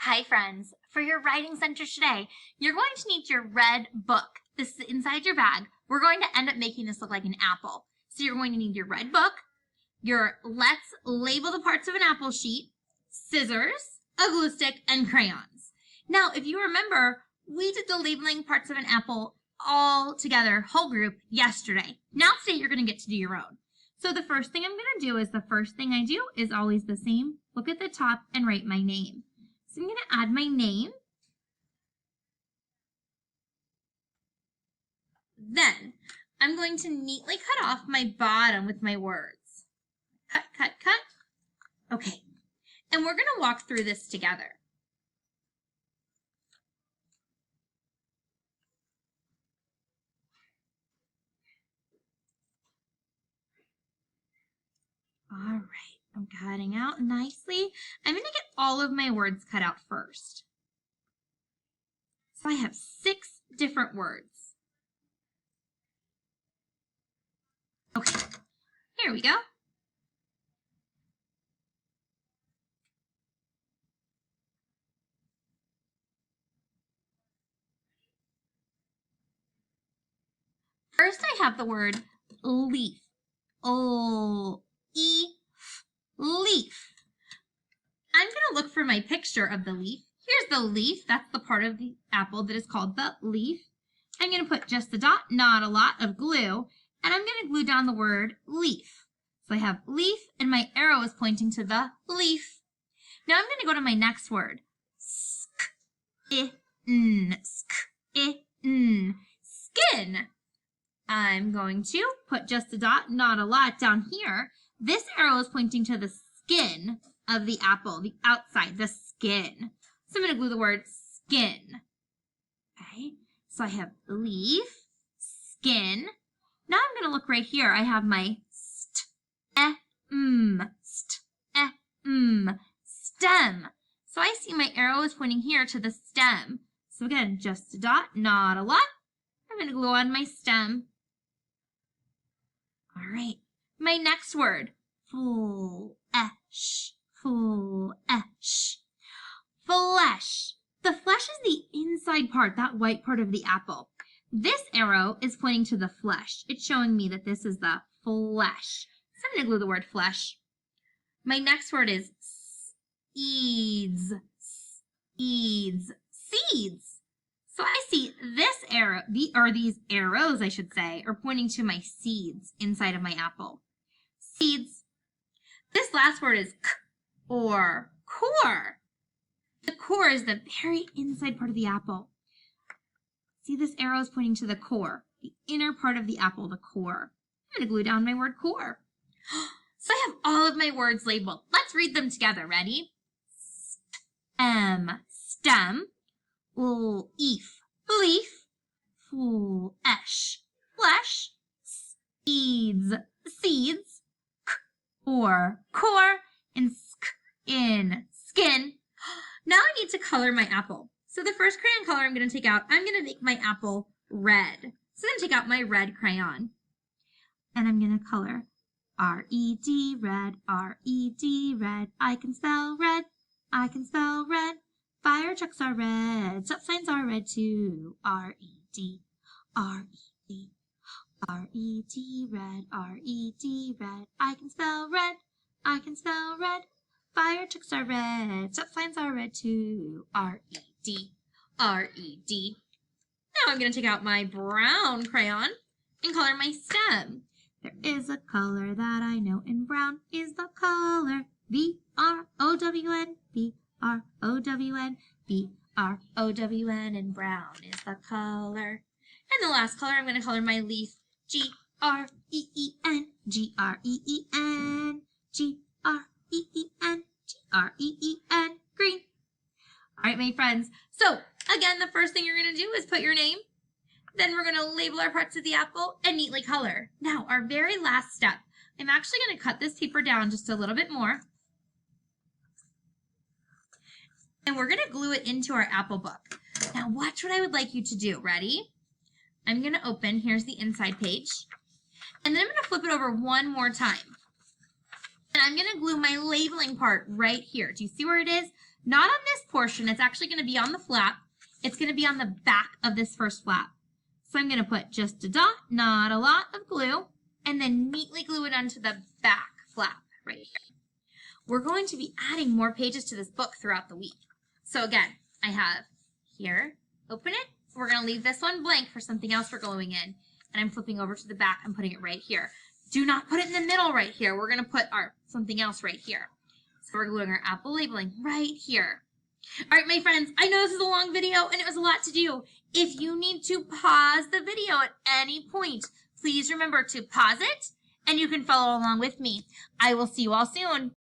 Hi friends, for your writing center today, you're going to need your red book. This is inside your bag. We're going to end up making this look like an apple. So you're going to need your red book, your let's label the parts of an apple sheet, scissors, a glue stick, and crayons. Now, if you remember, we did the labeling parts of an apple all together, whole group, yesterday. Now today you're going to get to do your own. So the first thing I'm going to do is the first thing I do is always the same. Look at the top and write my name. So I'm going to add my name. Then I'm going to neatly cut off my bottom with my words. Cut, cut, cut. Okay. And we're going to walk through this together. All right. I'm cutting out nicely. I'm going to get all of my words cut out first. So I have 6 different words. Okay, here we go. First, I have the word leaf. Leaf. I'm going to look for my picture of the leaf. Here's the leaf. That's the part of the apple that is called the leaf. I'm going to put just a dot, not a lot, of glue, and I'm going to glue down the word leaf. So I have leaf, and my arrow is pointing to the leaf. Now I'm going to go to my next word. Skin. I'm going to put just a dot, not a lot, down here. This arrow is pointing to the skin of the apple, the outside, the skin. So I'm going to glue the word skin. Okay, so I have leaf, skin. Now I'm going to look right here. I have my stem. So I see my arrow is pointing here to the stem. So again, just a dot, not a lot. I'm going to glue on my stem. All right, my next word, flesh. Flesh. The flesh is the inside part, that white part of the apple. This arrow is pointing to the flesh. It's showing me that this is the flesh. So I'm going to glue the word flesh. My next word is seeds. So I see this arrow, these arrows, I should say, are pointing to my seeds inside of my apple. Seeds. This last word is core. The core is the very inside part of the apple. See, this arrow is pointing to the core, the inner part of the apple, the core. I'm going to glue down my word core. So I have all of my words labeled. Let's read them together. Ready? Stem, leaf, flesh, seeds, core, and skin. Now I need to color my apple. So the first crayon color I'm going to take out, I'm going to make my apple red. So I'm going to take out my red crayon. And I'm going to color R-E-D, red, R-E-D, red. I can spell red. Fire trucks are red. Stop signs are red too. R-E-D, R-E-D, R-E-D, red, R-E-D, red. I can spell red. Fire trucks are red. Stop signs are red too. R-E-D, R-E-D. Now I'm going to take out my brown crayon and color my stem. There is a color that I know, and brown is the color. B-R-O-W-N, B-R-O-W-N, B-R-O-W-N, and brown is the color. And the last color, I'm going to color my leaf. G-R-E-E-N, G-R-E-E-N, G-R-E-E-N, G-R-E-E-N, green. All right, my friends. So, again, the first thing you're going to do is put your name. Then we're going to label our parts of the apple and neatly color. Now, our very last step. I'm actually going to cut this paper down just a little bit more. And we're going to glue it into our apple book. Now, watch what I would like you to do. Ready? I'm going to open. Here's the inside page. And then I'm going to flip it over one more time. And I'm going to glue my labeling part right here. Do you see where it is? Not on this portion. It's actually going to be on the flap. It's going to be on the back of this first flap. So I'm going to put just a dot, not a lot of glue, and then neatly glue it onto the back flap right here. We're going to be adding more pages to this book throughout the week. So again, I have here, open it. We're going to leave this one blank for something else we're gluing in. And I'm flipping over to the back and putting it right here. Do not put it in the middle right here. We're going to put our something else right here. So we're gluing our apple labeling right here. All right, my friends, I know this is a long video and it was a lot to do. If you need to pause the video at any point, please remember to pause it and you can follow along with me. I will see you all soon.